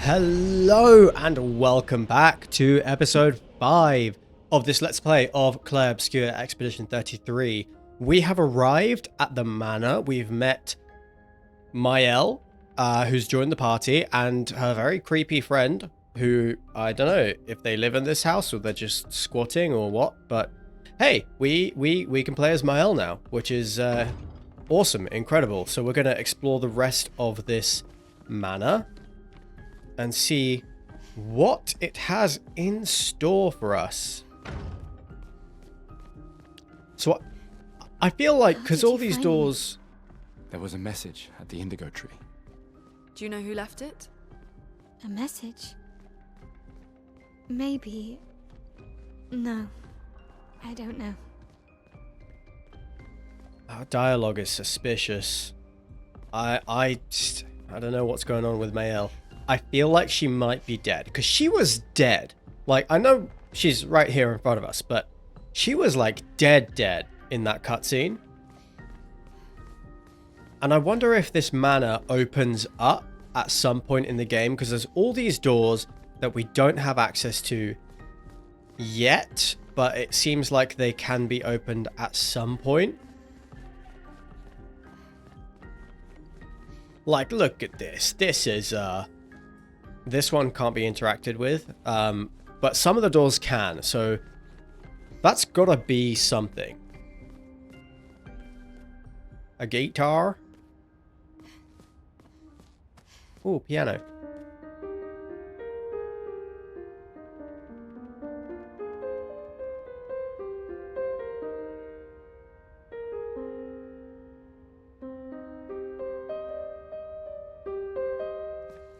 Hello and welcome back to episode 5 of this Let's Play of Clair Obscur Expedition 33. We have arrived at the manor. We've met Mael, who's joined the party, and her very creepy friend, who, I don't know if they live in this house or they're just squatting or what, but hey, we can play as Mael now, which is awesome, incredible. So we're going to explore the rest of this manor and see what it has in store for us. So I feel like, because all these doors... There was a message at the indigo tree. Do you know who left it? A message? Maybe. No, I don't know. Our dialogue is suspicious. I don't know what's going on with Mael. I feel like she might be dead, because she was dead. Like, I know she's right here in front of us, but she was like dead in that cutscene. And I wonder if this manor opens up at some point in the game, because there's all these doors that we don't have access to yet, but it seems like they can be opened at some point. Like, look at this. This is, this one can't be interacted with, but some of the doors can, so that's gotta be something. A guitar? Ooh, piano.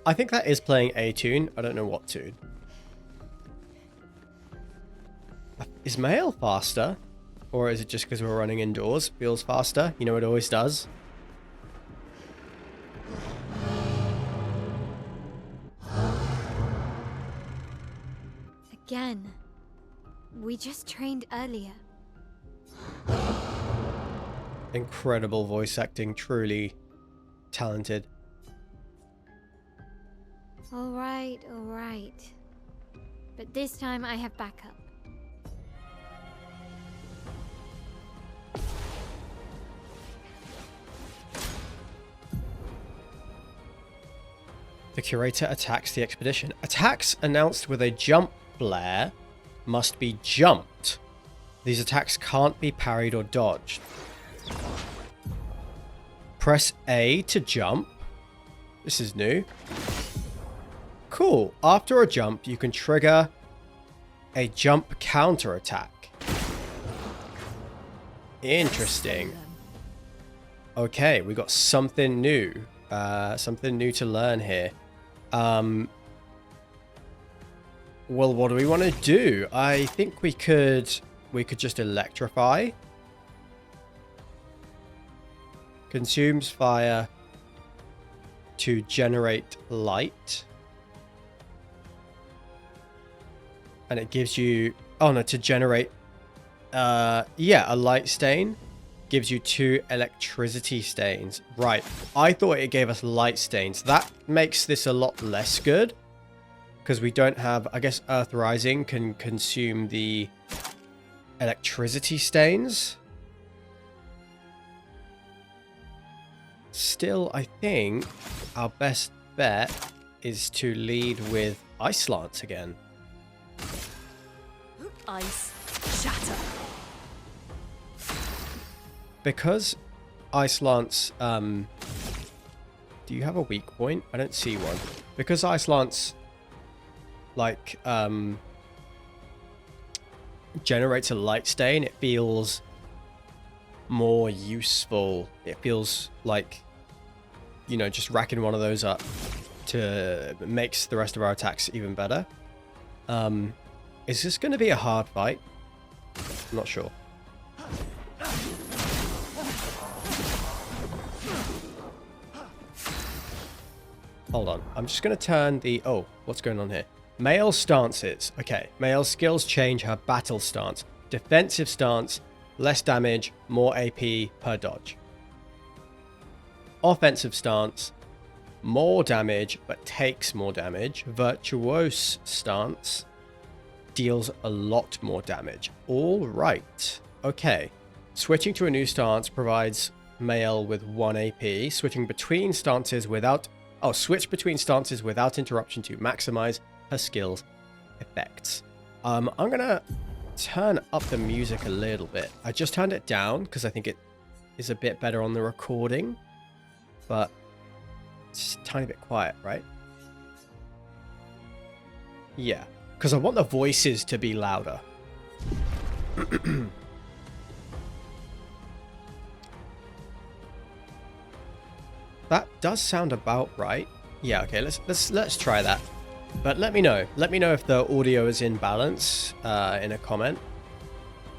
I think that is playing a tune. I don't know what tune. Is Mael faster? Or is it just because we're running indoors? Feels faster? You know, it always does. Again. We just trained earlier. Incredible voice acting. Truly talented. All right. But this time I have backup. The curator attacks the expedition. Attacks announced with a jump blare must be jumped. These attacks can't be parried or dodged. Press A to jump. This is new. Cool. After a jump, you can trigger a jump counter attack. Interesting. Okay, we got something new. Something new to learn here. Well, what do we want to do? I think we could just electrify. Consumes fire to generate light. And it gives you... Oh, no, to generate... yeah, a light stain. Gives you 2 electricity stains. Right. I thought it gave us light stains. That makes this a lot less good. Because we don't have... I guess Earth Rising can consume the electricity stains. Still, I think our best bet is to lead with Ice Lance again. Ice shatter. Because Ice Lance, do you have a weak point? I don't see one. Because Ice Lance, like, generates a light stain, it feels more useful. It feels like, you know, just racking one of those up makes the rest of our attacks even better. Is this going to be a hard fight? I'm not sure. Hold on. I'm just going to turn the... Oh, what's going on here? Mael stances. Okay. Mael's skills change her battle stance. Defensive stance, less damage, more AP per dodge. Offensive stance, more damage but takes more damage. Virtuose stance deals a lot more damage. All right. Okay. Switching to a new stance provides Mael with 1 AP. Switch between stances without interruption to maximize her skills effects. I'm gonna turn up the music a little bit. I just turned it down because I think it is a bit better on the recording, but it's a tiny bit quiet, right? Yeah, because I want the voices to be louder. That does sound about right. Yeah, okay, let's try that. But let me know. Let me know if the audio is in balance in a comment.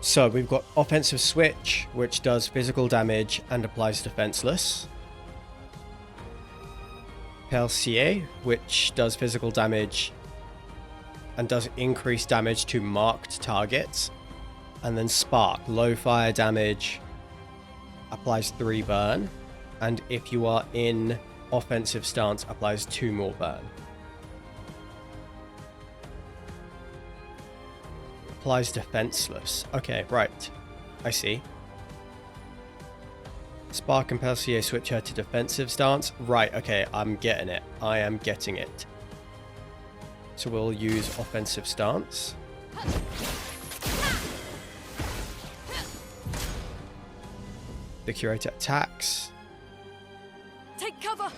So we've got offensive switch, which does physical damage and applies defenseless. Pelsier, which does physical damage and does increased damage to marked targets. And then Spark, low fire damage, applies 3 burn. And if you are in offensive stance, applies 2 more burn. Applies defenseless. Okay, right. I see. Spark and Pelsier switch her to defensive stance. Right, okay, I'm getting it. I am getting it. So we'll use offensive stance. The curator attacks. Take cover.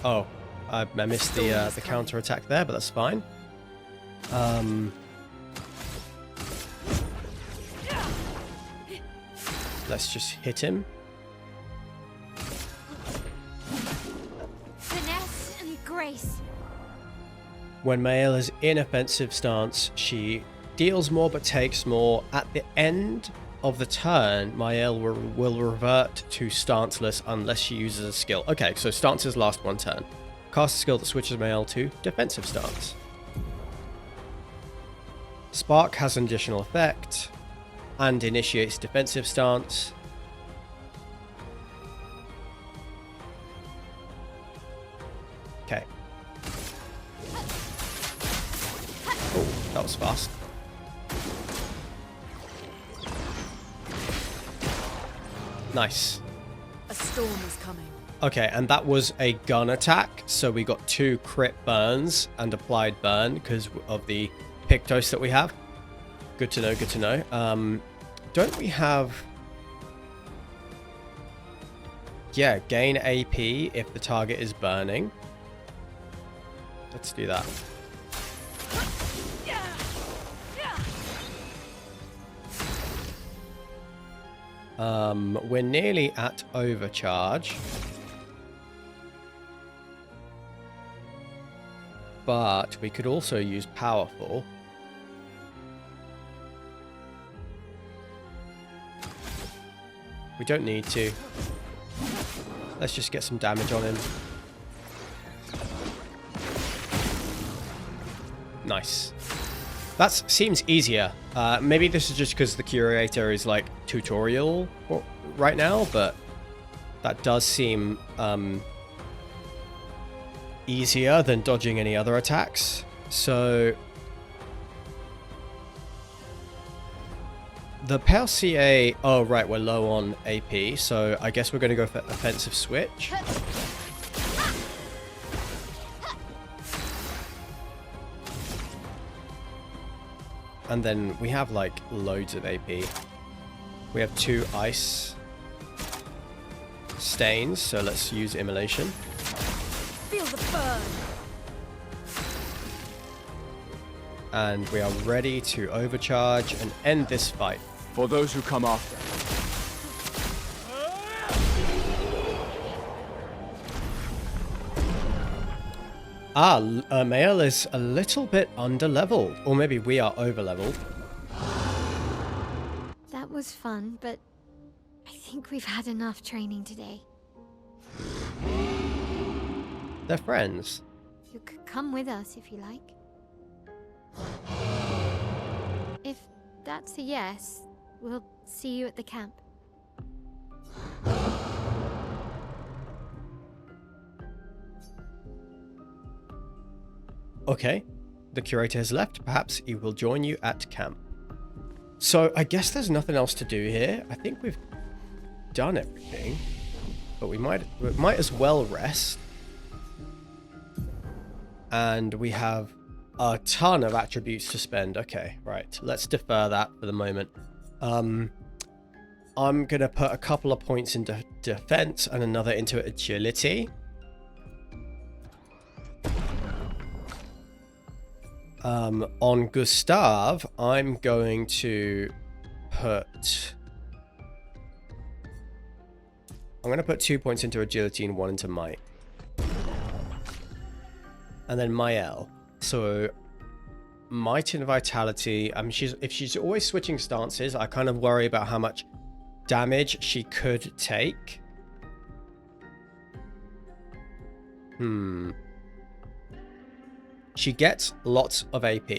Oh, I missed the counter attack there, but that's fine. Let's just hit him. Finesse and grace. When Mael is in offensive stance, she deals more but takes more. At the end of the turn, Mael will revert to stanceless unless she uses a skill. Okay, so stances last 1 turn. Cast a skill that switches Mael to defensive stance. Spark has an additional effect and initiates defensive stance. Okay. Oh, that was fast. Nice. A storm is coming. Okay, and that was a gun attack, so we got 2 crit burns and applied burn because of the Pictos that we have. Good to know, good to know. Don't we have... Yeah, gain AP if the target is burning. Let's do that. We're nearly at overcharge. But we could also use powerful. We don't need to. Let's just get some damage on him. Nice. That seems easier. Maybe this is just because the curator is like tutorial right now, but that does seem easier than dodging any other attacks. So the Pelsier... Oh, right, we're low on AP, so I guess we're going to go for offensive switch. And then we have, like, loads of AP. We have 2 ice stains, so let's use immolation. Feel the burn. And we are ready to overcharge and end this fight. For those who come after. Mael is a little bit under-leveled. Or maybe we are over-leveled. That was fun, but I think we've had enough training today. They're friends. You could come with us if you like. If that's a yes, we'll see you at the camp. Okay, the curator has left. Perhaps he will join you at camp. So I guess there's nothing else to do here. I think we've done everything, but we might as well rest. And we have a ton of attributes to spend. Okay, right. Let's defer that for the moment. I'm going to put a couple of points into defense and another into agility. On Gustav, I'm going to put... I'm going to put 2 points into agility and 1 into might. And then Mael. So might and vitality. If she's always switching stances, I kind of worry about how much damage she could take. She gets lots of AP.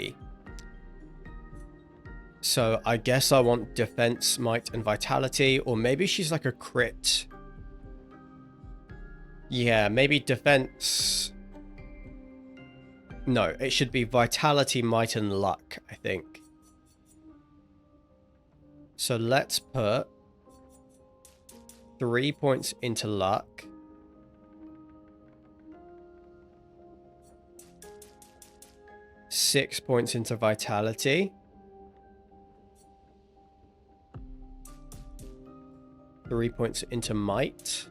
So I guess I want defense, might, and vitality. Or maybe she's like a crit. Yeah, maybe defense... No, it should be vitality, might, and luck, I think. So let's put 3 points into luck. Six points into vitality. 3 points into might.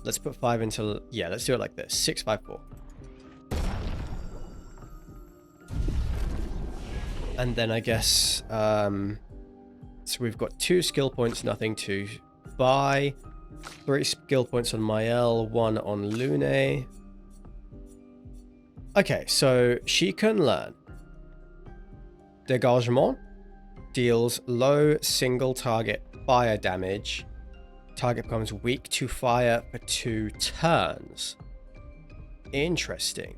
Let's put 5 into... Yeah, let's do it like this. 6, 5, 4. And then I guess... so we've got 2 skill points, nothing to buy. 3 skill points on Mael, 1 on Lune. Okay, so she can learn. Dégagement deals low single target fire damage. Target becomes weak to fire for 2 turns. Interesting.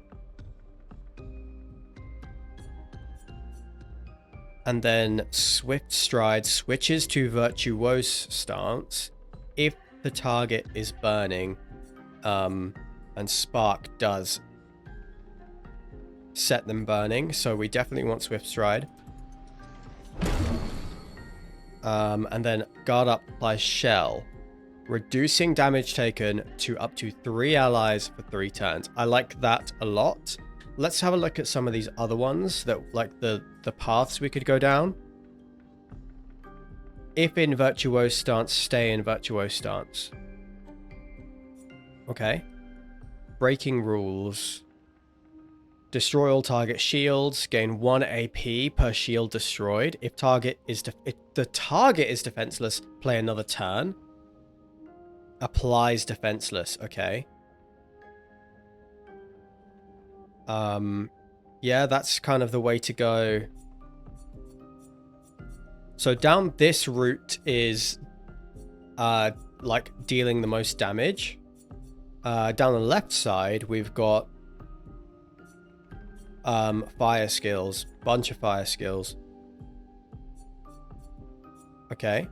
And then Swift Stride switches to Virtuose stance if the target is burning. And Spark does set them burning, so we definitely want Swift Stride. And then Guard Up applies Shell, reducing damage taken to up to 3 allies for 3 turns. I like that a lot. Let's have a look at some of these other ones that, like the paths we could go down. If in Virtuose stance, stay in Virtuose stance. Okay. Breaking rules. Destroy all target shields. Gain 1 AP per shield destroyed. If the target is defenseless, play another turn. Applies defenseless. Okay. Yeah, that's kind of the way to go. So down this route is like dealing the most damage. Down the left side, we've got fire skills, bunch of fire skills. Okay.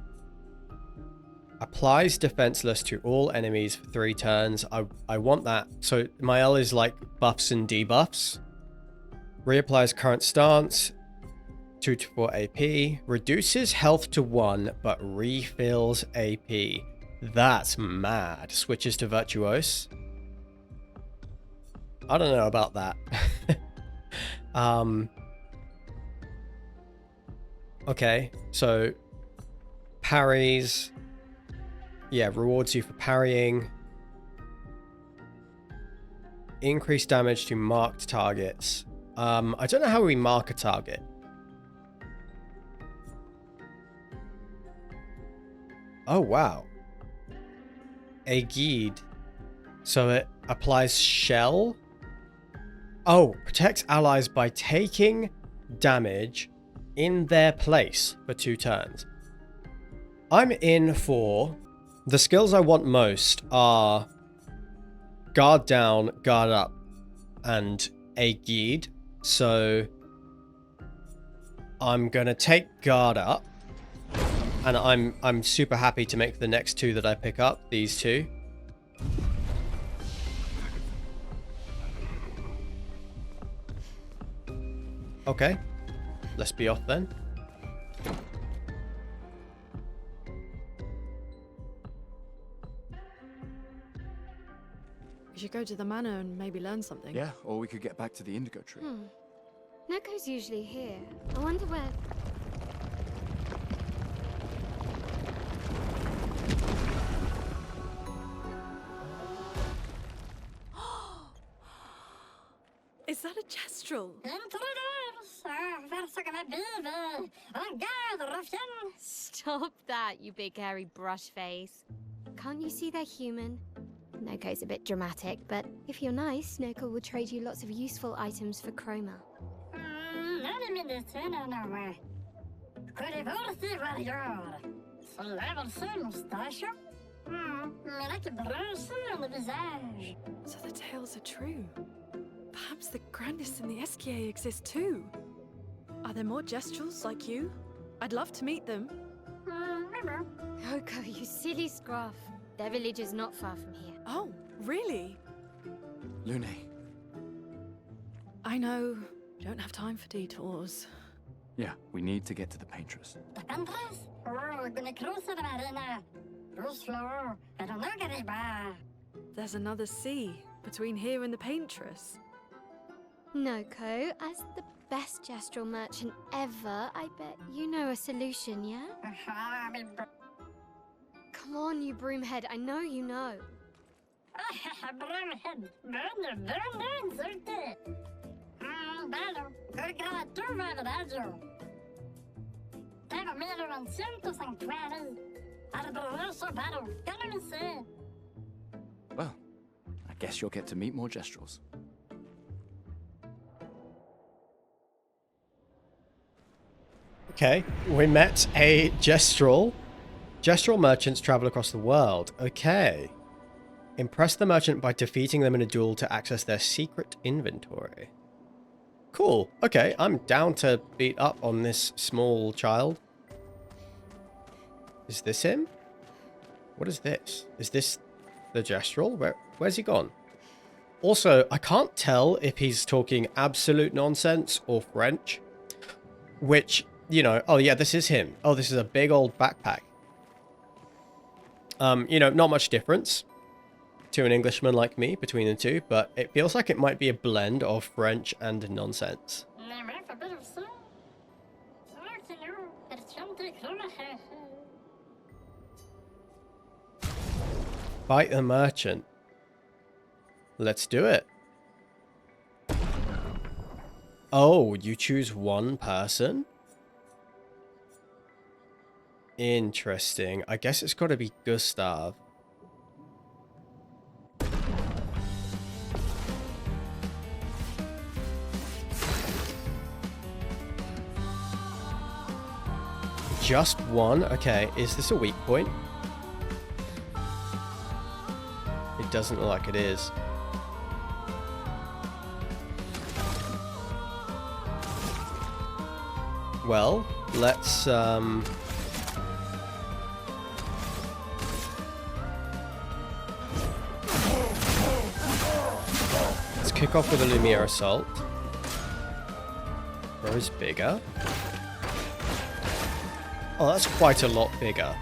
Applies defenseless to all enemies for 3 turns. I want that. So Mael is like buffs and debuffs. Reapplies current stance. 2 to 4 AP. Reduces health to 1, but refills AP. That's mad. Switches to Virtuose. I don't know about that. Okay, so parries. Yeah, rewards you for parrying. Increase damage to marked targets. I don't know how we mark a target. Oh, wow. A guide. So it applies shell. Oh, protects allies by taking damage in their place for 2 turns. I'm in for... The skills I want most are Guard Down, Guard Up, and a guide. So I'm gonna take Guard Up, and I'm super happy to make the next 2 that I pick up, these 2. Okay. Let's be off then. We should go to the manor and maybe learn something. Yeah, or we could get back to the indigo tree. Neko's usually here. I wonder where... Is that a gestrel? Stop that, you big hairy brush face. Can't you see they're human? Neko's a bit dramatic, but if you're nice, Neko will trade you lots of useful items for chroma. So the tales are true. Perhaps the grandest in the SKA exist too. Are there more gestrels like you? I'd love to meet them. Neko, you silly scruff. Their village is not far from here. Oh, really? Lune, I know. Don't have time for detours. yeah, we need to get to the paintress. There's another sea between here and the paintress. Neko, as the best gestrel merchant ever, I bet you know a solution, yeah? Come on, you broomhead, I know you know. Well, I guess you'll get to meet more gestrels. Okay, we met a gestrel. Gestrel merchants travel across the world. Okay. Impress the merchant by defeating them in a duel to access their secret inventory. Cool. Okay, I'm down to beat up on this small child. Is this him? What is this? Is this the gestrel? Where's he gone? Also, I can't tell if he's talking absolute nonsense or French. Which, you know, oh yeah, this is him. Oh, this is a big old backpack. You know, not much difference to an Englishman like me between the two, but it feels like it might be a blend of French and nonsense. Fight the merchant. Let's do it. Oh, you choose one person? Interesting. I guess it's got to be Gustav. Just one? Okay, is this a weak point? It doesn't look like it is. Well, let's kick off with a Lumiere Assault. Rose bigger. Oh, that's quite a lot bigger.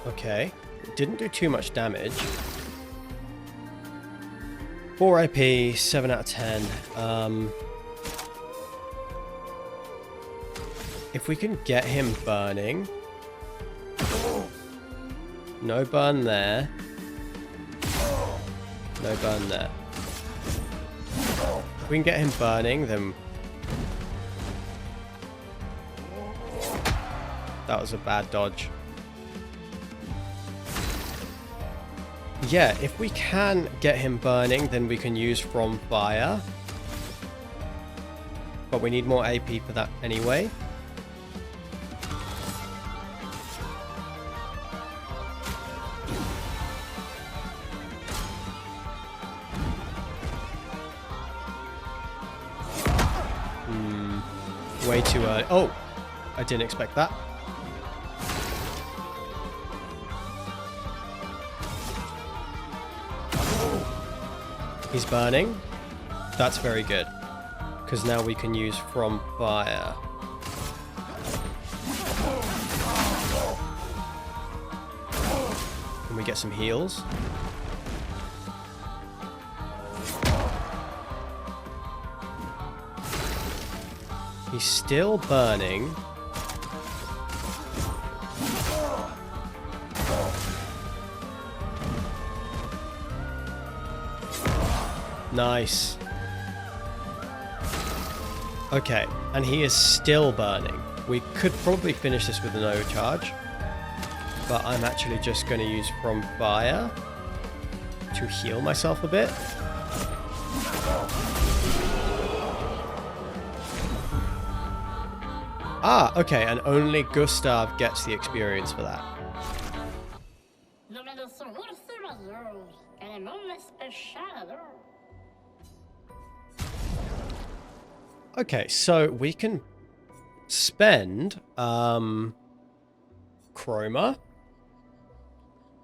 Okay. Didn't do too much damage. 4 AP, 7 out of 10. If we can get him burning. No burn there. No burn there. If we can get him burning, then... That was a bad dodge. Yeah, if we can get him burning, then we can use From Fire. But we need more AP for that anyway. Way too early. Oh! I didn't expect that. He's burning. That's very good. Because now we can use from fire. Can we get some heals? He's still burning. Nice. Okay, and he is still burning. We could probably finish this with an overcharge, but I'm actually just going to use from fire to heal myself a bit. Ah, okay, and only Gustav gets the experience for that. Okay, so we can spend chroma,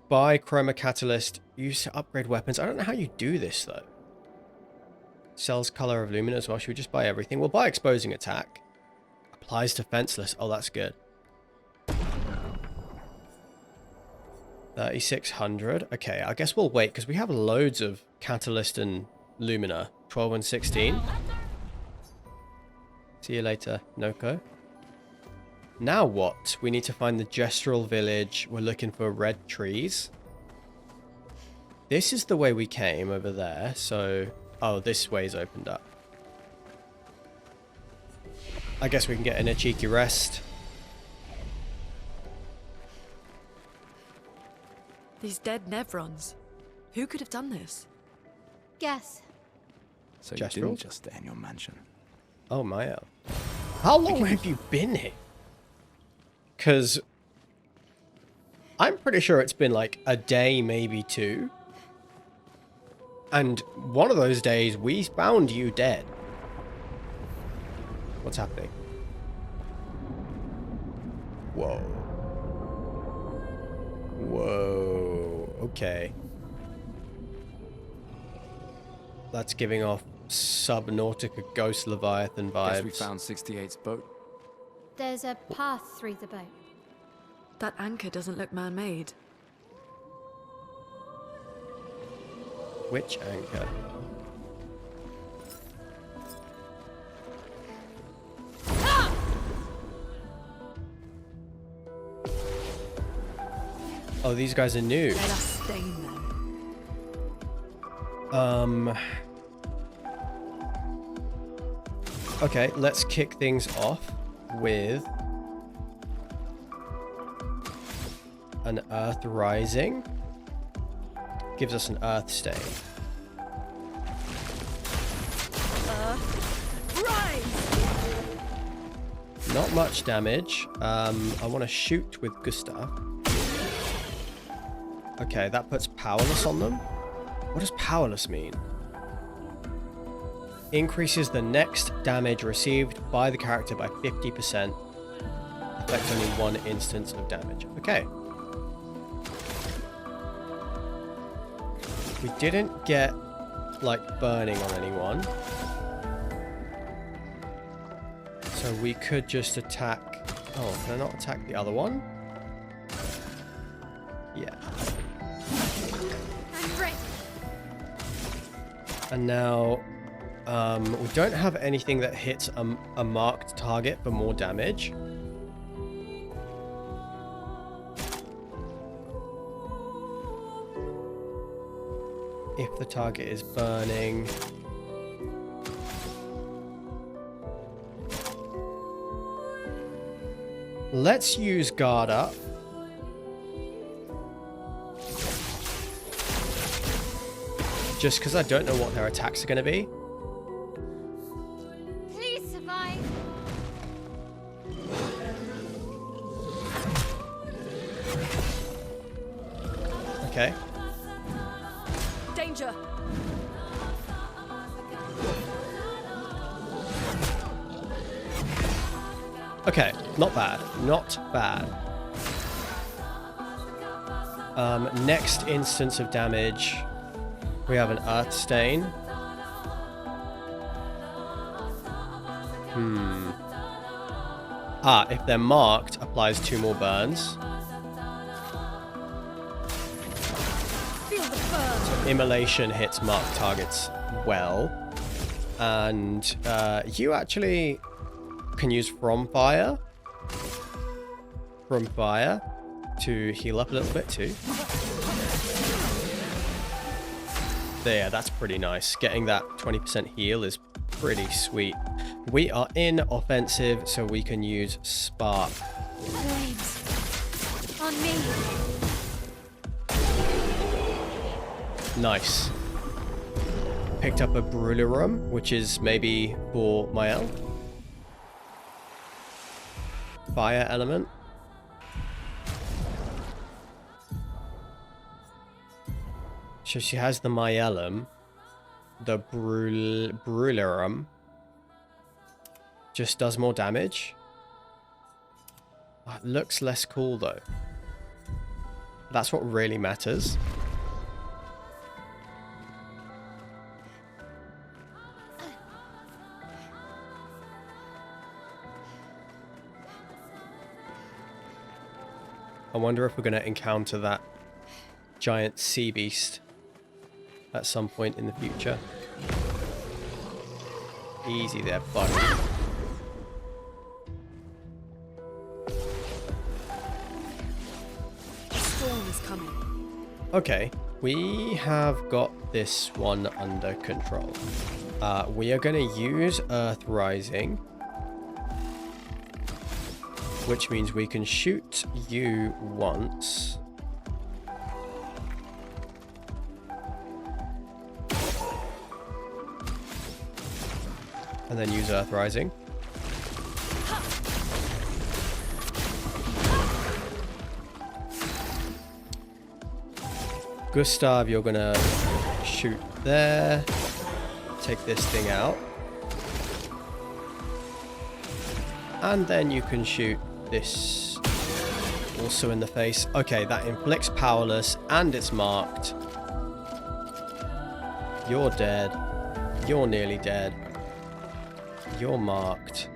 buy chroma catalyst, use to upgrade weapons. I don't know how you do this though. Sells color of lumina as well. Should we just buy everything? We'll buy exposing attack. Applies defenseless. Oh, that's good. 3,600. Okay, I guess we'll wait because we have loads of catalyst and lumina. 12 and 16. See you later, Noko. Now what? We need to find the Gestural village. We're looking for red trees. This is the way we came over there. So, oh, this way's opened up. I guess we can get in a cheeky rest. These dead Nevrons. Who could have done this? Guess. So you didn't just stay in your mansion. Oh, Maya. How long have you been here? Because I'm pretty sure it's been like a day, maybe two. And one of those days, we found you dead. What's happening? Whoa. Whoa. Okay. That's giving off Subnautica Ghost Leviathan vibes. Guess we found 68's boat. There's a path through the boat. That anchor doesn't look man-made. Which anchor? Oh, these guys are new. Let us stain them. Okay, let's kick things off with an Earth Rising. Gives us an Earth Stain. Rise! Not much damage. I want to shoot with Gustav. Okay, that puts powerless on them. What does powerless mean? Increases the next damage received by the character by 50%. Affects only one instance of damage. Okay. We didn't get, like, burning on anyone. So we could just attack... Oh, can I not attack the other one? Yeah. I'm ready. And now... we don't have anything that hits a marked target for more damage. If the target is burning. Let's use guard up. Just because I don't know what their attacks are going to be. Please survive. Okay. Danger! Okay, not bad. Not bad. Next instance of damage, we have an Earth Stain. If they're marked, applies 2 more burns. Feel the burn. So immolation hits marked targets well. And you actually can use From Fire to heal up a little bit too. There, that's pretty nice. Getting that 20% heal is pretty sweet. We are in offensive, so we can use Spark. Flames. On me. Nice. Picked up a Brûlerum, which is maybe for Mael. Fire element. So she has the Myelum. The Brûlerum just does more damage. It looks less cool though. That's what really matters. I wonder if we're going to encounter that giant sea beast at some point in the future. Easy there, buddy. The storm is coming. Okay, we have got this one under control. We are going to use Earth Rising, which means we can shoot you once. And then use Earth Rising. Gustav, you're gonna shoot there. Take this thing out. And then you can shoot this also in the face. Okay, that inflicts powerless and it's marked. You're dead. You're nearly dead. You're marked.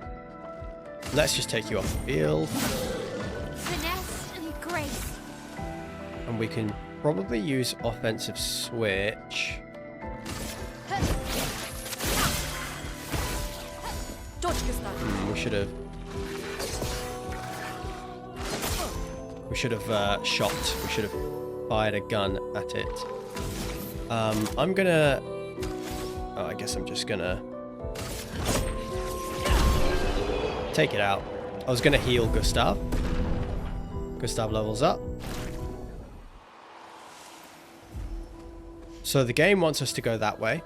Let's just take you off the field. Finesse and grace. And we can probably use offensive switch. Dodge, Gustav. We should have shot. We should have fired a gun at it. I'm gonna... Oh, I guess I'm just gonna... take it out. I was gonna heal Gustav. Gustav levels up. So the game wants us to go that way.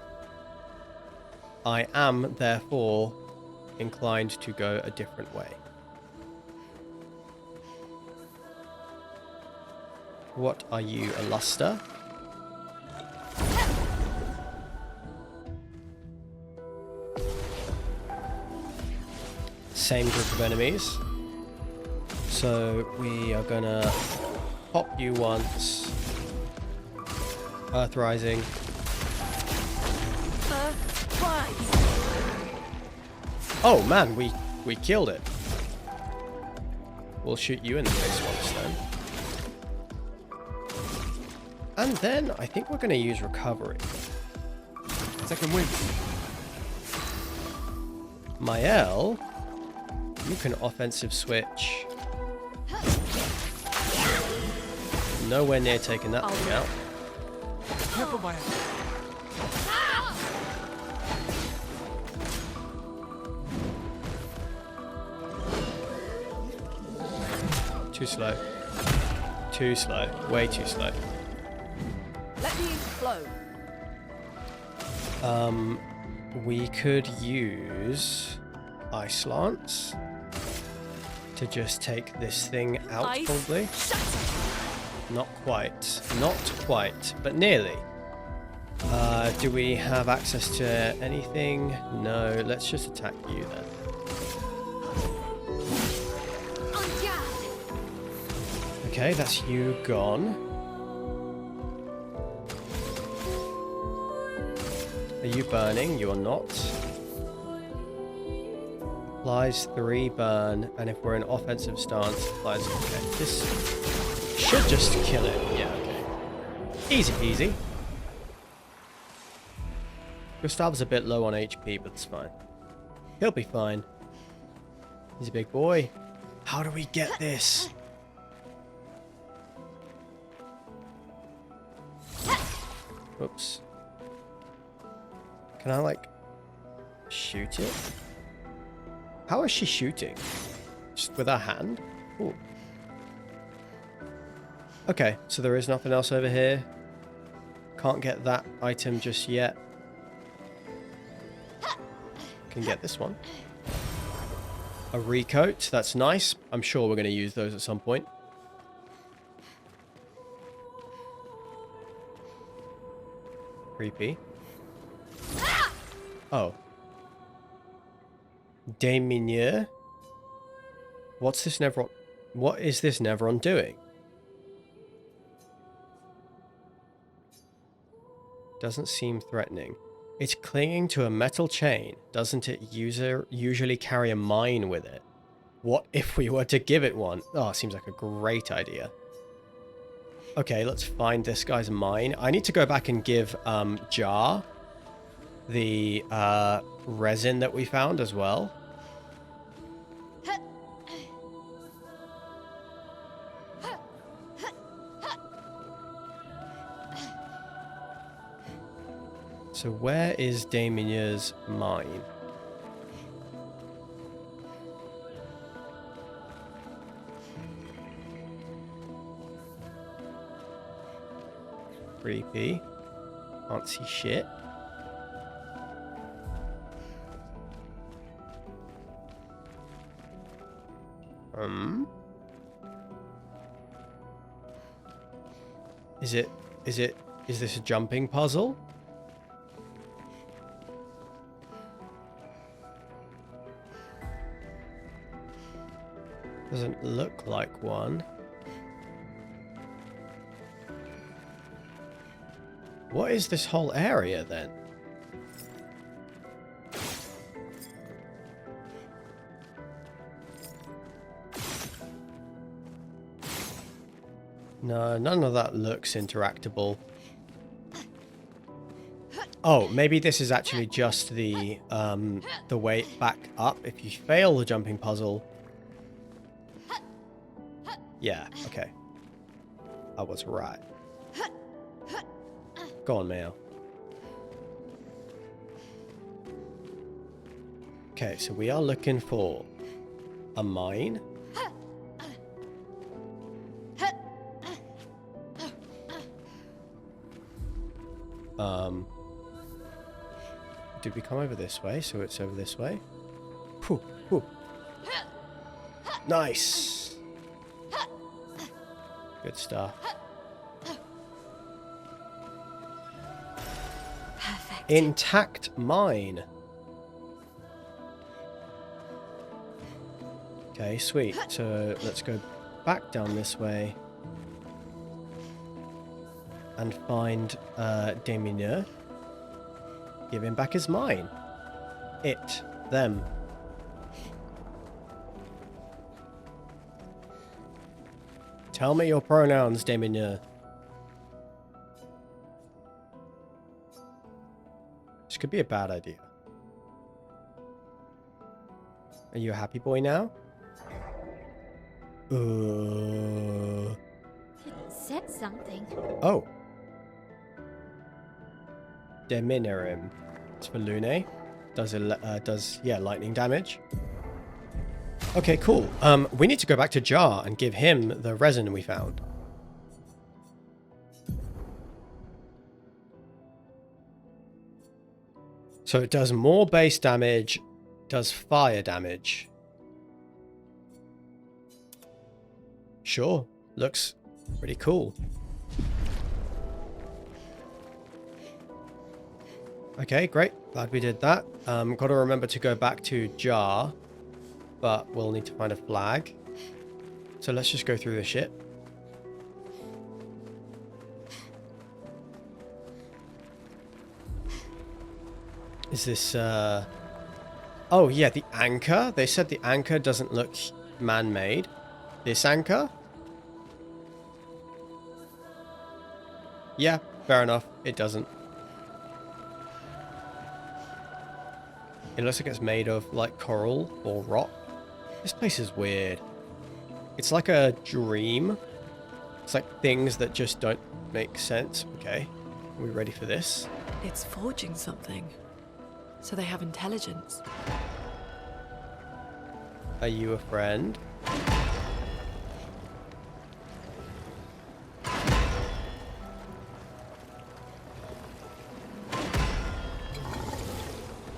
I am, therefore, inclined to go a different way. What are you, a luster? Same group of enemies. So we are gonna pop you once. Earth Rising. Oh man, we killed it. We'll shoot you in the face once then. And then I think we're gonna use recovery. Second wind. Mael, you can offensive switch. Nowhere near taking that thing out. Careful, Maya. Too slow. Too slow. Way too slow. Let me flow. We could use Ice Lance to just take this thing out, Ice probably. shatter. Not quite. Not quite, but nearly. Do we have access to anything? No, let's just attack you then. Okay, that's you gone. Are you burning? You are not. Flies 3 burn, and if we're in offensive stance, flies. Okay, this should just kill it. Yeah, okay. Easy peasy. Gustav's a bit low on HP, but it's fine. He'll be fine. He's a big boy. How do we get this? Oops. Can I, like, shoot it? How is she shooting? Just with her hand? Ooh. Okay, so there is nothing else over here. Can't get that item just yet. Can get this one. A recoat, that's nice. I'm sure we're going to use those at some point. Creepy. Oh. Damier? What's this Nevron? What is this Nevron doing? Doesn't seem threatening. It's clinging to a metal chain. Doesn't it usually carry a mine with it? What if we were to give it one? Oh, seems like a great idea. Okay, let's find this guy's mine. I need to go back and give Jar the resin that we found as well. So where is Daminier's mine? Creepy. Can't see shit. Is this a jumping puzzle? Doesn't look like one. What is this whole area then? No, none of that looks interactable. Oh, maybe this is actually just the way back up. If you fail the jumping puzzle. Yeah, okay. I was right. Go on, Mayo. Okay, so we are looking for a mine. Did we come over this way? So it's over this way. Whew, whew. Nice. Good stuff. Perfect. Intact mine. Okay, sweet. So let's go back down this way and find Damier. Give him back his mine. It. Them. Tell me your pronouns, Damier. This could be a bad idea. Are you a happy boy now? It said something. Oh. Deminerim. It's for Lune. Does lightning damage. Okay, cool. We need to go back to Jar and give him the resin we found. So it does more base damage, does fire damage. Sure, looks pretty cool. Okay, great. Glad we did that. Got to remember to go back to Jar, but we'll need to find a flag. So let's just go through the ship. Is this, Oh, yeah, the anchor. They said the anchor doesn't look man-made. This anchor? Yeah, fair enough. It doesn't. It looks like it's made of, like, coral or rock. This place is weird. It's like a dream. It's like things that just don't make sense. Okay. Are we ready for this? It's forging something. So they have intelligence. Are you a friend?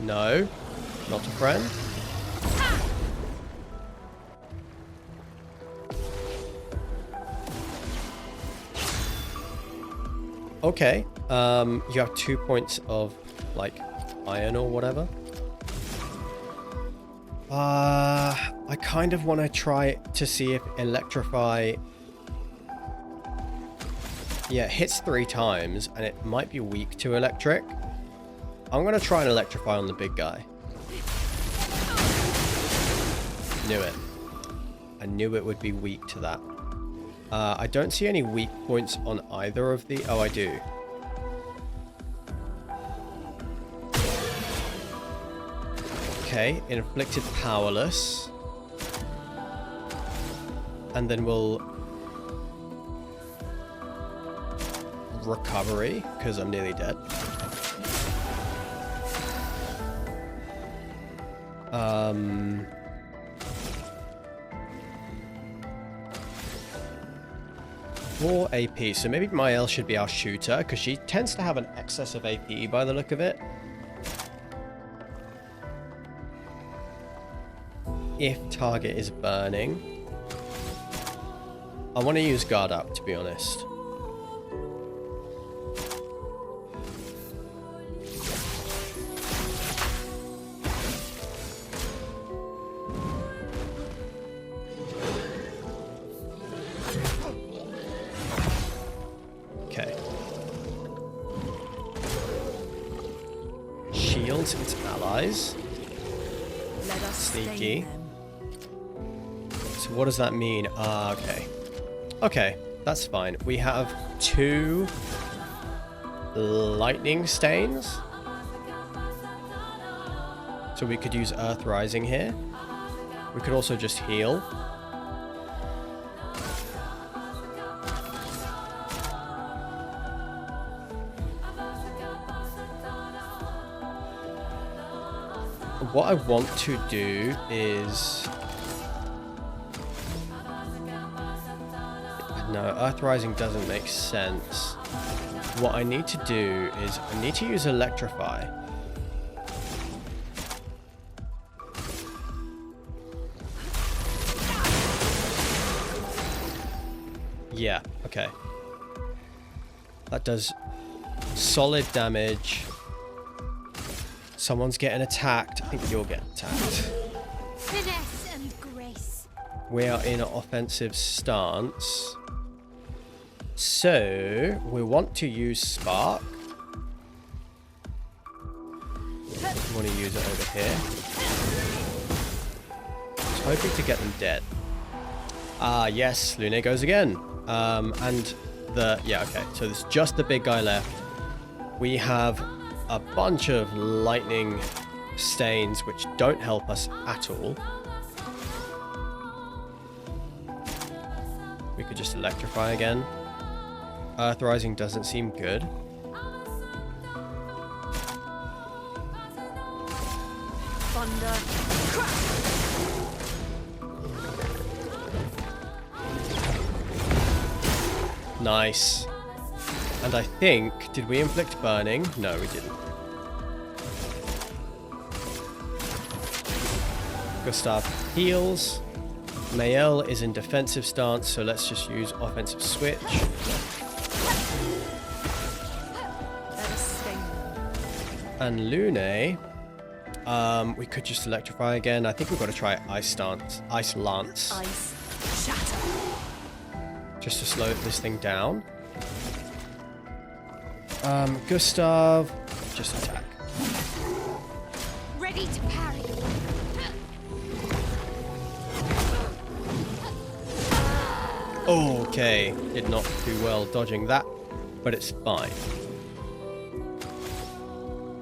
No, not a friend. Okay, you have 2 points of, like, iron or whatever. I kind of want to try to see if electrify... Yeah, it hits 3 times, and it might be weak to electric. I'm going to try and electrify on the big guy. Knew it. I knew it would be weak to that. I don't see any weak points on either of the... Oh, I do. Okay, inflicted powerless. And then we'll... recovery, because I'm nearly dead. More AP, so maybe Mael should be our shooter, because she tends to have an excess of AP by the look of it. If target is burning. I want to use guard up, to be honest. Okay. Shields its allies. Let us Sneaky. stain them. So what does that mean? Okay. Okay, that's fine. We have 2 lightning stains. So we could use Earth Rising here. We could also just heal. What I want to do is... No, Earth Rising doesn't make sense. What I need to do is I need to use Electrify. Yeah, okay. That does solid damage. Someone's getting attacked. I think you're getting attacked. Finesse and grace. We are in an offensive stance. So, we want to use Spark. We want to use it over here. Just hoping to get them dead. Ah, yes, Lune goes again. And the... Yeah, okay. So there's just the big guy left. We have a bunch of lightning stains which don't help us at all. We could just electrify again. Earth Rising doesn't seem good. Thunder. Nice. And I think, did we inflict burning? No, we didn't. Gustav heals. Mael is in defensive stance, so let's just use offensive switch. Let us stain them. And Lune, we could just electrify again. I think we've got to try Ice Lance. Ice shatter. Just to slow this thing down. Gustav, just attack. ready to parry. Okay, did not do well dodging that, but it's fine.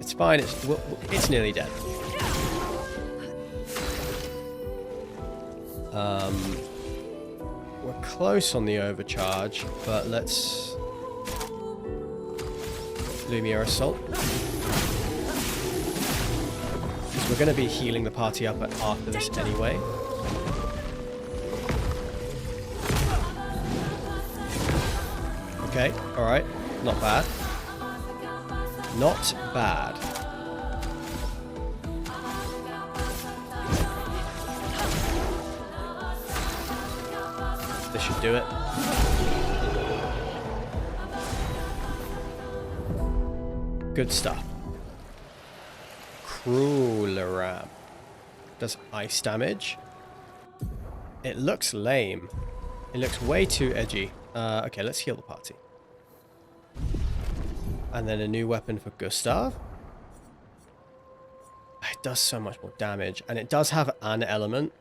It's fine. It's nearly dead. We're close on the overcharge, but let's Lumiere Assault. Because we're going to be healing the party up after this anyway. Okay, alright. Not bad. Not bad. This should do it. Good stuff. Crueler Ram. Does ice damage. It looks lame. It looks way too edgy. Okay, let's heal the party. And then a new weapon for Gustav. It does so much more damage. And it does have an element.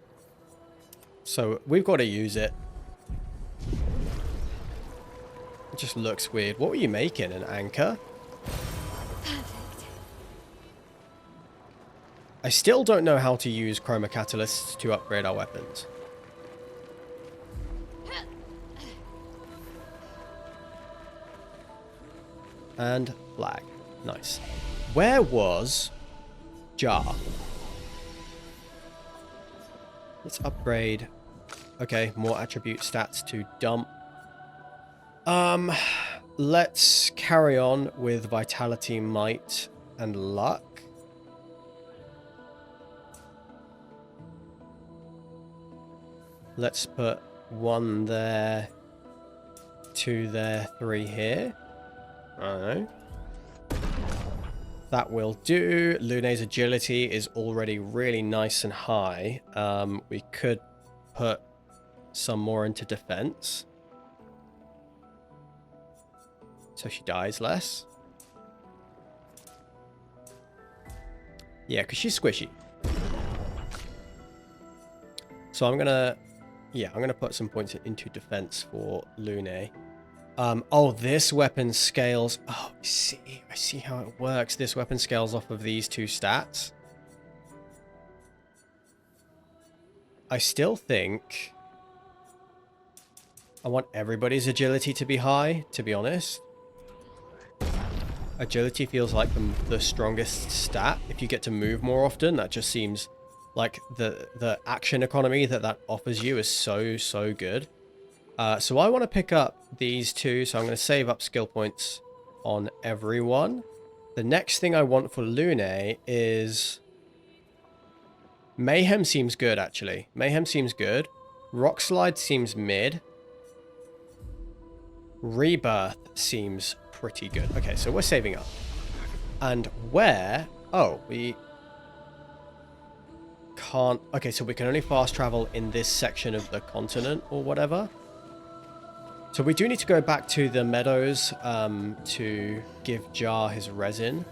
So we've got to use it. It just looks weird. What were you making? An anchor? Perfect. I still don't know how to use chroma catalysts to upgrade our weapons. And flag. Nice. Where was Jar? Let's upgrade. Okay, more attribute stats to dump. Let's carry on with vitality, might, and luck. Let's put 1 there, 2 there, 3 here. I don't know. That will do. Lune's agility is already really nice and high. We could put some more into defense. So she dies less. Yeah, because she's squishy. So I'm gonna put some points into defense for Lune. Oh, this weapon scales. Oh, I see how it works. This weapon scales off of these 2 stats. I still think I want everybody's agility to be high, to be honest. Agility feels like the strongest stat. If you get to move more often, that just seems like the action economy that offers you is so good. So I want to pick up these 2, so I'm going to save up skill points on everyone. The next thing I want for Lune is... Mayhem seems good, actually. Mayhem seems good. Rock Slide seems mid. Rebirth seems pretty good. Okay, so we're saving up. And where... Oh, we... can't... Okay, so we can only fast travel in this section of the continent or whatever. So we do need to go back to the meadows to give Jar his resin.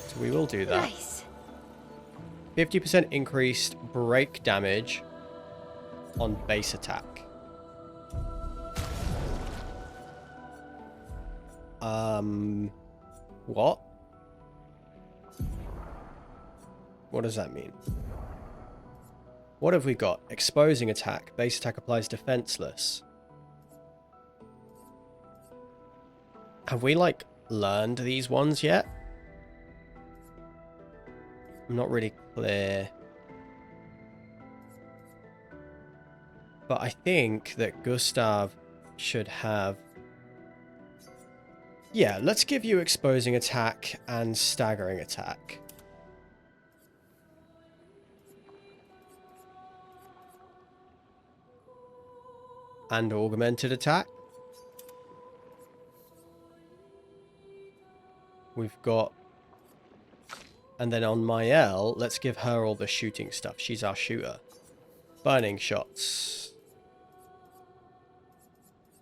So we will do that. Nice. 50% increased break damage on base attack. What? What does that mean? What have we got? Exposing attack. Base attack applies defenseless. Have we, like, learned these ones yet? I'm not really clear. But I think that Gustav should have... Yeah, let's give you exposing attack and staggering attack. And augmented attack. We've got... And then on Mael, let's give her all the shooting stuff. She's our shooter. Burning shots.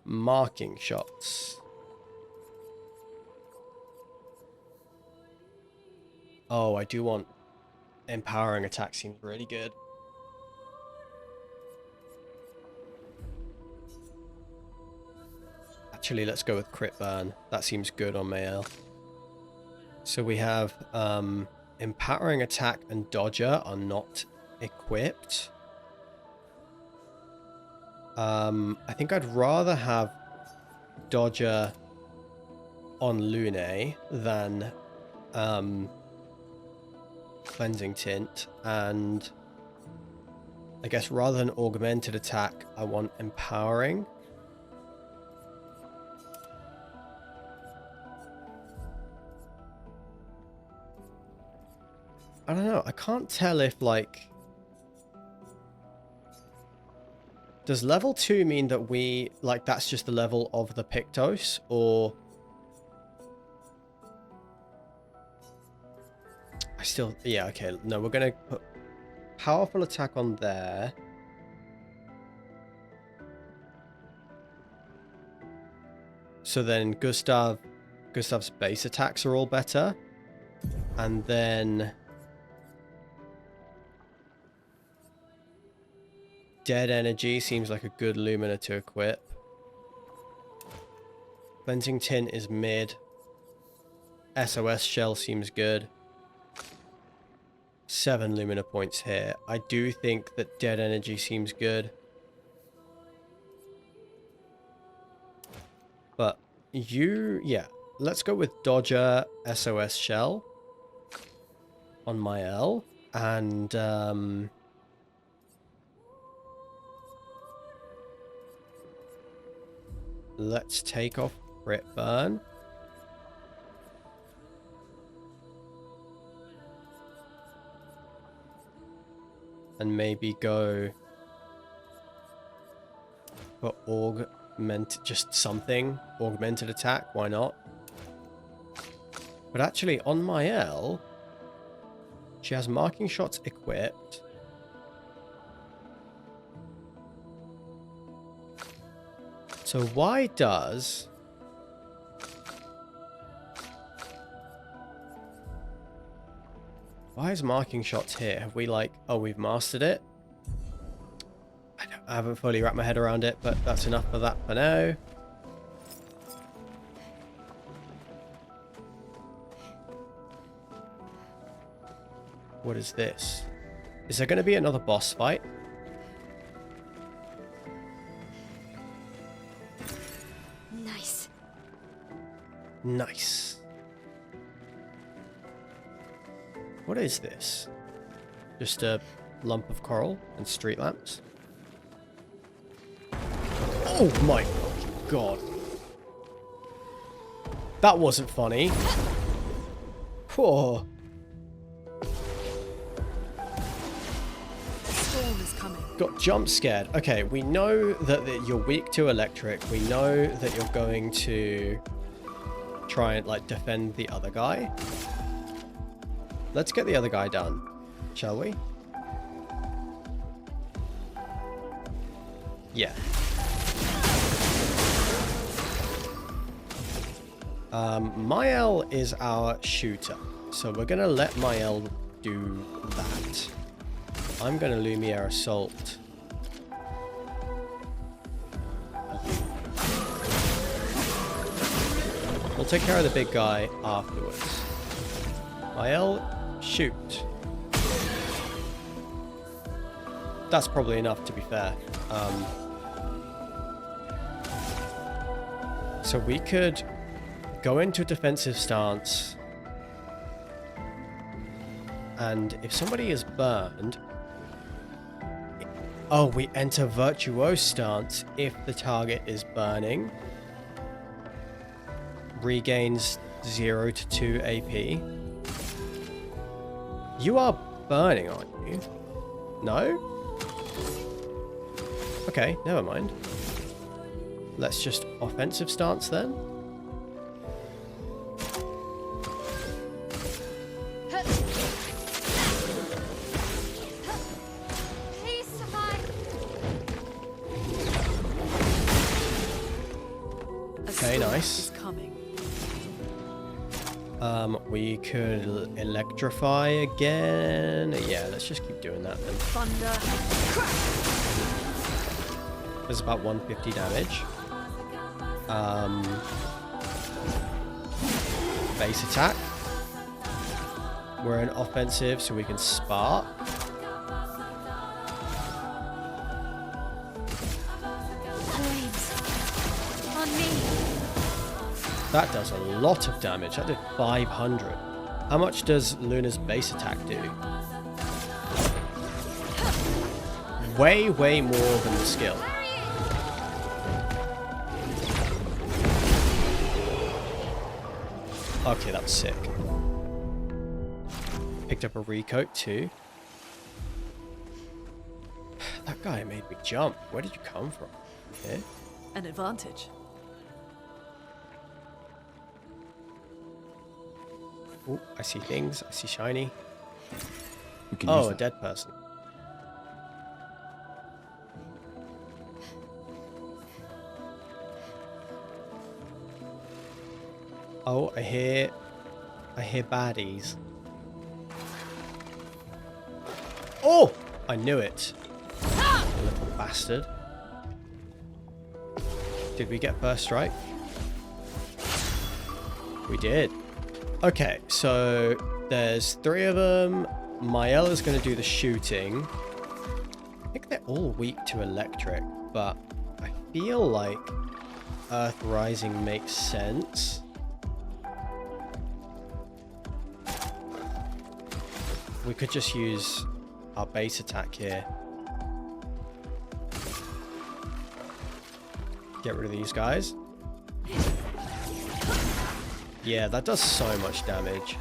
Marking shots. Oh, I do want empowering attack, seems really good. Actually, let's go with crit burn. That seems good on Mael. So we have empowering attack and dodger are not equipped. I think I'd rather have dodger on Lune than cleansing tint, and I guess rather than augmented attack, I want empowering. I don't know. I can't tell if, like... Does level 2 mean that we... Like, that's just the level of the Pictos, or... I still... Yeah, okay. No, we're going to put powerful attack on there. So then Gustav's base attacks are all better. And then... Dead Energy seems like a good Lumina to equip. Cleansing Tint is mid. SOS Shell seems good. 7 Lumina points here. I do think that Dead Energy seems good. But yeah. Let's go with Dodger, SOS Shell on my L. And, let's take off crit burn. And maybe go for just something. Augmented attack, why not? But actually, on my L, she has marking shots equipped. So why is marking shots here? Have we like... Oh, we've mastered it? I haven't fully wrapped my head around it, but that's enough for that for now. What is this? Is there going to be another boss fight? Nice. Nice. What is this? Just a lump of coral and street lamps? Oh my god. That wasn't funny. Poor. Storm is coming. Got jump scared. Okay, we know that you're weak to electric. We know that you're going to try and like defend the other guy. Let's get the other guy done, shall we? Yeah. Mael is our shooter, so we're gonna let Mael do that. I'm gonna Lumiere Assault. We'll take care of the big guy afterwards. Mael, shoot. That's probably enough, to be fair. So we could go into a defensive stance, and if somebody is burned... Oh, we enter Virtuose stance if the target is burning. Regains 0 to 2 AP. You are burning, aren't you? No? Okay, never mind. Let's just offensive stance then. Okay, nice. We could electrify again. Yeah, let's just keep doing that then. Thunder. There's about 150 damage. Base attack. We're an offensive, so we can spark. Flames. On me. That does a lot of damage. That did 500. How much does Luna's base attack do? Way, way more than the skill. Okay, that's sick. Picked up a recoat too. That guy made me jump. Where did you come from? Here? An advantage. Oh, I see things. I see shiny. We can use Oh, a that. dead person. Oh, I hear baddies. Oh, I knew it. You little bastard. Did we get first strike? We did. Okay, so there's 3 of them. Maella's going to do the shooting. I think they're all weak to electric, but I feel like Earth Rising makes sense. We could just use our base attack here. Get rid of these guys. Yeah, that does so much damage.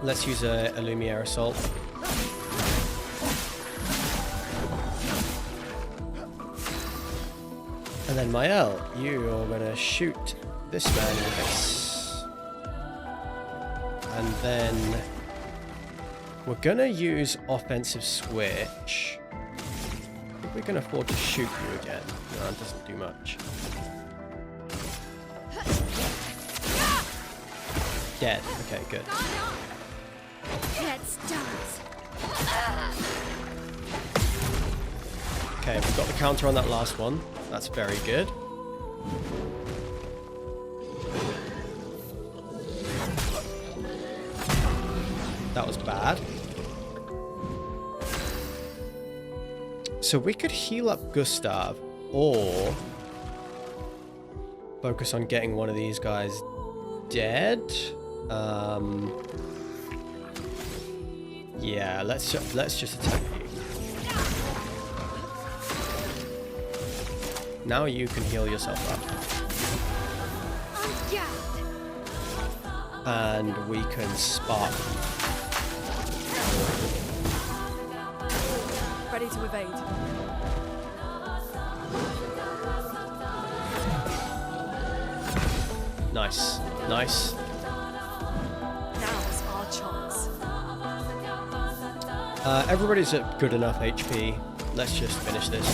Let's use a Lumiere Assault. And then Mael, you are going to shoot this man in the face. And then we're going to use Offensive Switch. I think we can afford to shoot you again. No, it doesn't do much. Dead. Okay, good. Let's dance. Okay, we've got the counter on that last one. That's very good. That was bad. So we could heal up Gustav or focus on getting one of these guys dead. Yeah, let's just attack you. Now you can heal yourself up. And we can spark. Ready to evade. Nice. Nice. Now's our chance. Everybody's at good enough HP. Let's just finish this.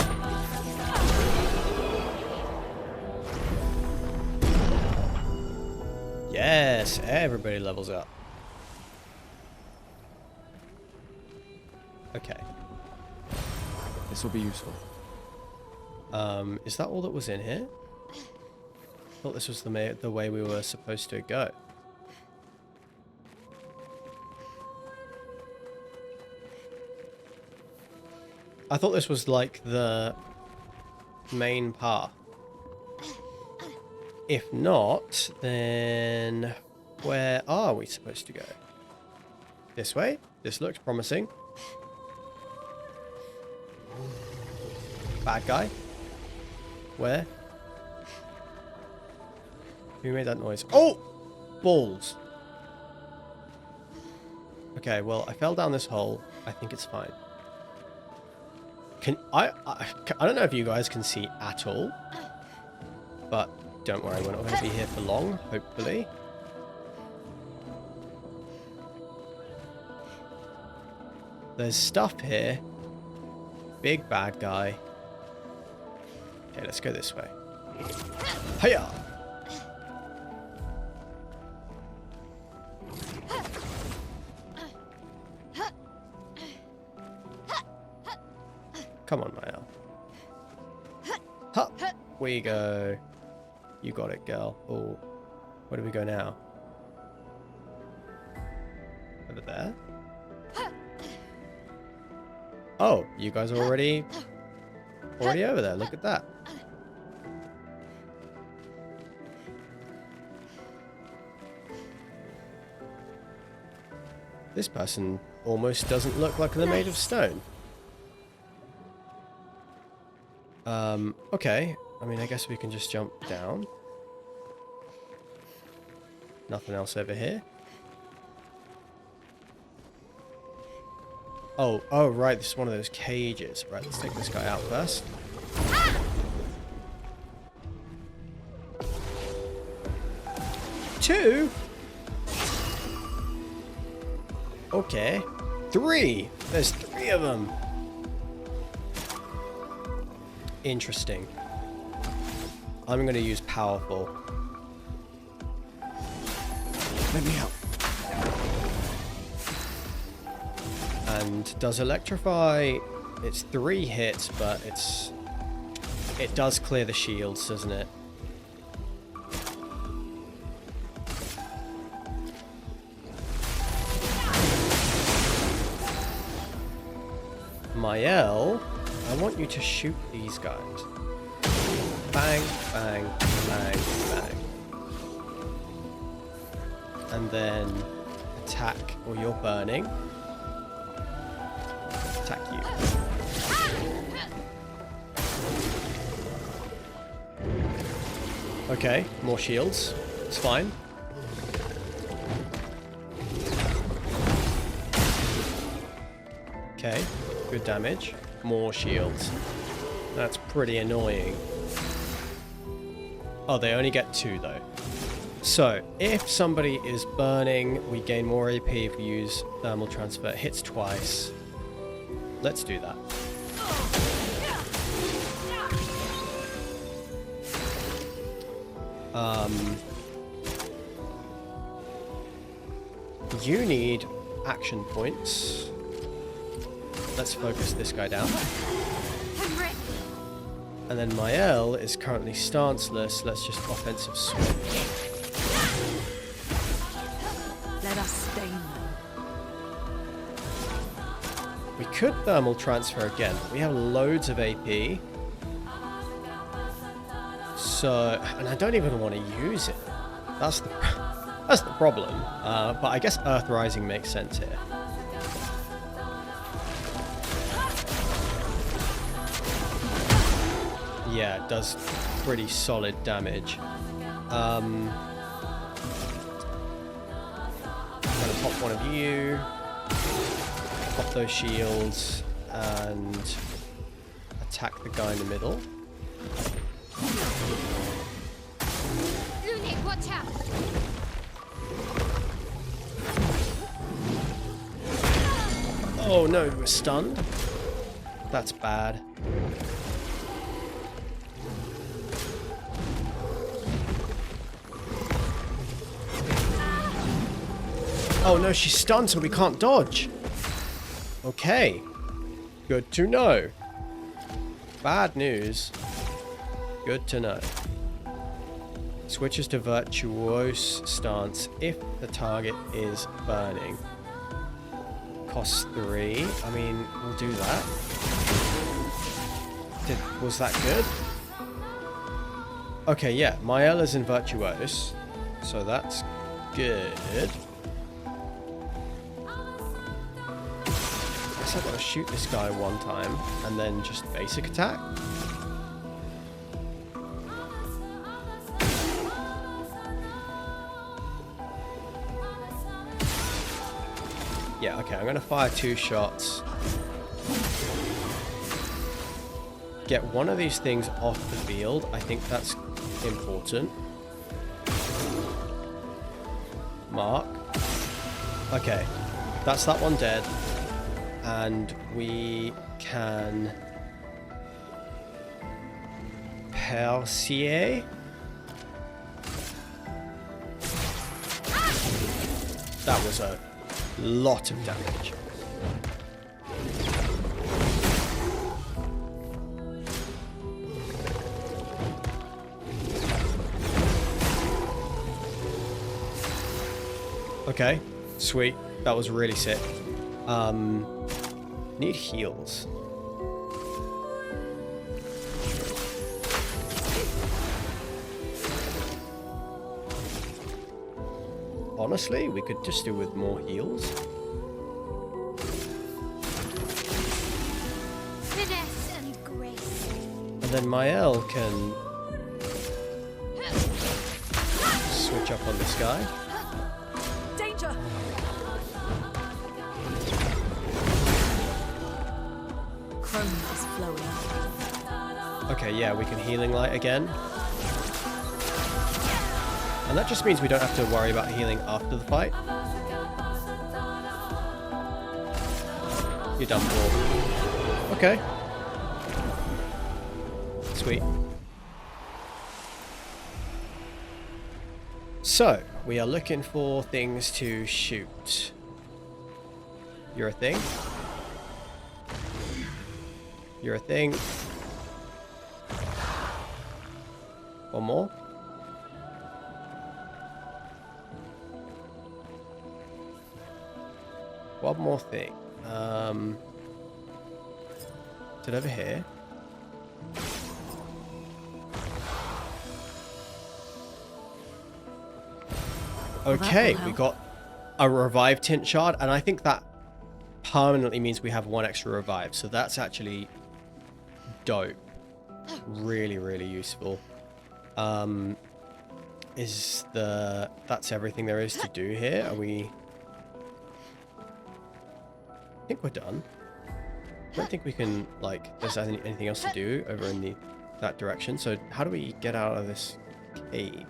Yes, everybody levels up. Okay. This will be useful. Is that all that was in here? I thought this was the way we were supposed to go. I thought this was like the main path. If not, then where are we supposed to go? This way? This looks promising. Bad guy? Where? Who made that noise? Oh! Balls. Okay, well, I fell down this hole. I think it's fine. I don't know if you guys can see at all, but don't worry, we're not going to be here for long, hopefully. There's stuff here. Big bad guy. Okay, let's go this way. Hiya! we go. You got it, girl. Oh, where do we go now? Over there? Oh, you guys are already over there. Look at that. This person almost doesn't look like they're made of stone. Okay. I mean, I guess we can just jump down. Nothing else over here. Oh, right. This is one of those cages. Right, let's take this guy out first. Two? Okay. Three! There's three of them. Interesting. I'm going to use powerful. Let me help. And does electrify. It's 3 hits, but it does clear the shields, doesn't it? Mael, I want you to shoot these guys. Bang, bang, bang, bang. And then attack, or you're burning. Attack you. Okay, more shields. It's fine. Okay, good damage. More shields. That's pretty annoying. Oh, they only get 2 though. So, if somebody is burning, we gain more AP if we use thermal transfer. It hits twice. Let's do that. You need action points. Let's focus this guy down. And then Mael is currently stanceless. Let's just offensive switch. Let us stain them. We could thermal transfer again, but we have loads of AP. So, and I don't even want to use it. That's the problem. But I guess Earth Rising makes sense here. Yeah, it does pretty solid damage. I'm gonna pop one of you, pop those shields, and attack the guy in the middle. Lunik, watch out! Oh no, we're stunned. That's bad. Oh no, she's stunned, so we can't dodge. Okay. Good to know. Bad news. Good to know. Switches to virtuose stance if the target is burning. Costs 3. I mean, we'll do that. Was that good? Okay, yeah. Mael is in virtuose, so that's good. I've got to shoot this guy one time and then just basic attack. Yeah, okay, I'm going to fire 2 shots. Get one of these things off the field. I think that's important. Mark. Okay, that's that one dead. And we can Percier. That was a lot of damage. Okay, sweet. That was really sick. Need heals. Honestly, we could just do with more heals. Finesse and grace. And then Mael can switch up on this guy. Danger! Chrome is flowing. Okay, yeah, we can healing light again. And that just means we don't have to worry about healing after the fight. You're done for. Okay. Sweet. So, we are looking for things to shoot. You're a thing. You're a thing. One more. One more thing. Is it over here? Okay, we got a revive tint shard, and I think that permanently means we have one extra revive, so that's actually dope. Really, really useful. That's everything there is to do here? Are we... I think we're done. I don't think we can, like, there's anything else to do over in that direction. So how do we get out of this cave?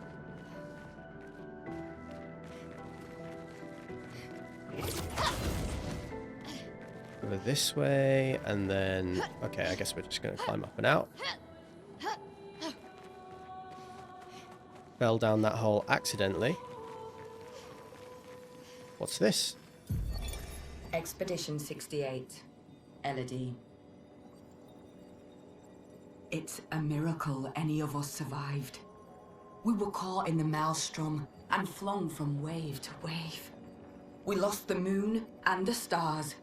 Over this way, and then... Okay, I guess we're just going to climb up and out. Fell down that hole accidentally. What's this? Expedition 68, Elodie. It's a miracle any of us survived. We were caught in the maelstrom and flung from wave to wave. We lost the moon and the stars,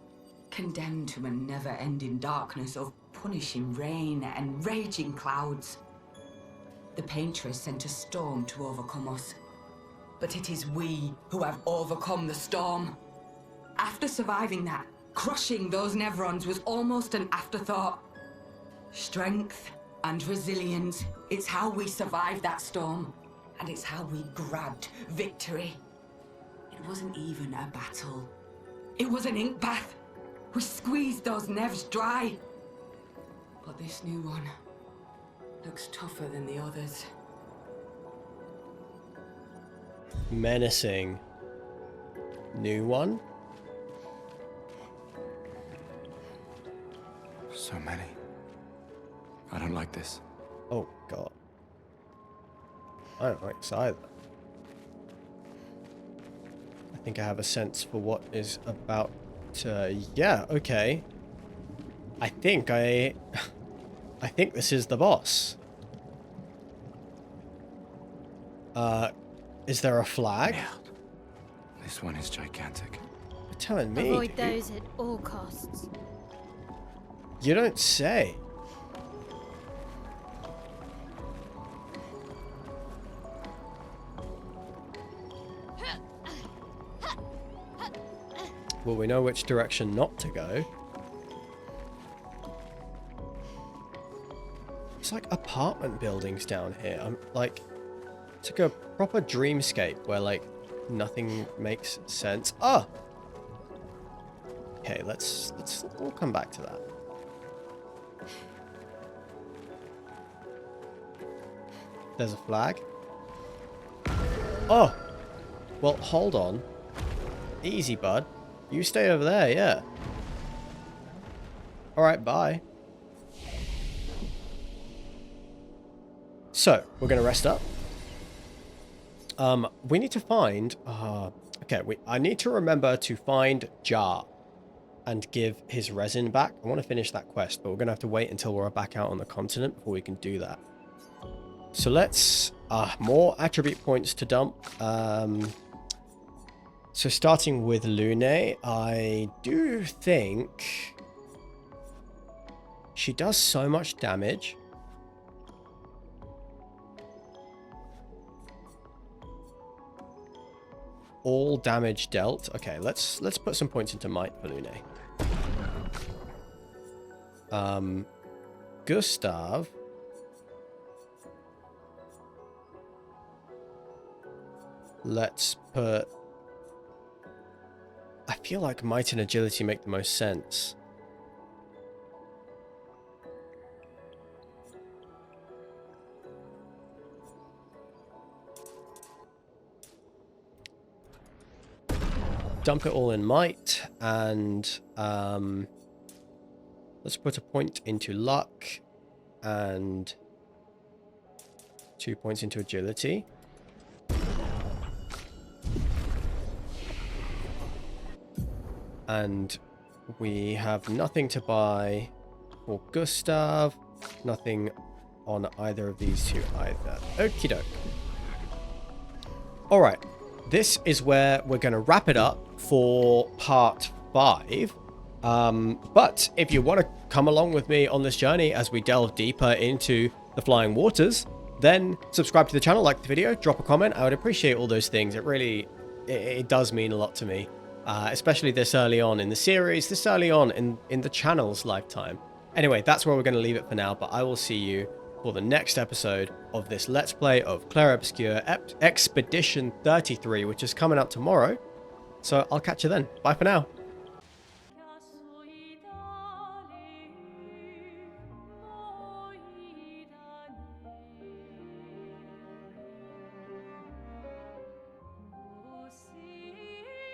condemned to a never-ending darkness of punishing rain and raging clouds. The Paintress sent a storm to overcome us, but it is we who have overcome the storm. After surviving that, crushing those Nevrons was almost an afterthought. Strength and resilience, it's how we survived that storm, and it's how we grabbed victory. It wasn't even a battle. It was an ink bath. We squeezed those Nevs dry. But this new one looks tougher than the others. Menacing. New one? So many. I don't like this. Oh, God. I don't like this either. I think I have a sense for what is about to... Yeah, okay. I think this is the boss. Is there a flag? Merde. This one is gigantic. You're telling me, Avoid dude. those at all costs. You don't say. Well, we know which direction not to go. It's like apartment buildings down here. I'm like, it's like a proper dreamscape where like nothing makes sense. Ah. Okay, we'll come back to that. There's a flag. Oh. Well, hold on. Easy, bud. You stay over there, yeah. Alright, bye. So, we're going to rest up. We need to find... okay, I need to remember to find Jar and give his resin back. I want to finish that quest, but we're going to have to wait until we're back out on the continent before we can do that. So let's... more attribute points to dump. So starting with Lune, I do think she does so much damage. All damage dealt. Okay, let's put some points into might for Lune. Gustav. Let's put... I feel like might and agility make the most sense. Dump it all in might, and let's put a point into luck, and 2 points into agility. And we have nothing to buy for Gustav, nothing on either of these two either. Okie doke. Alright, this is where we're going to wrap it up for part 5. But if you want to come along with me on this journey as we delve deeper into the Flying Waters, then subscribe to the channel, like the video, drop a comment. I would appreciate all those things. It really, it does mean a lot to me. Especially this early on in the series, this early on in the channel's lifetime. Anyway, that's where we're going to leave it for now, but I will see you for the next episode of this Let's Play of Clair Obscur Expedition 33, which is coming out tomorrow. So I'll catch you then. Bye for now.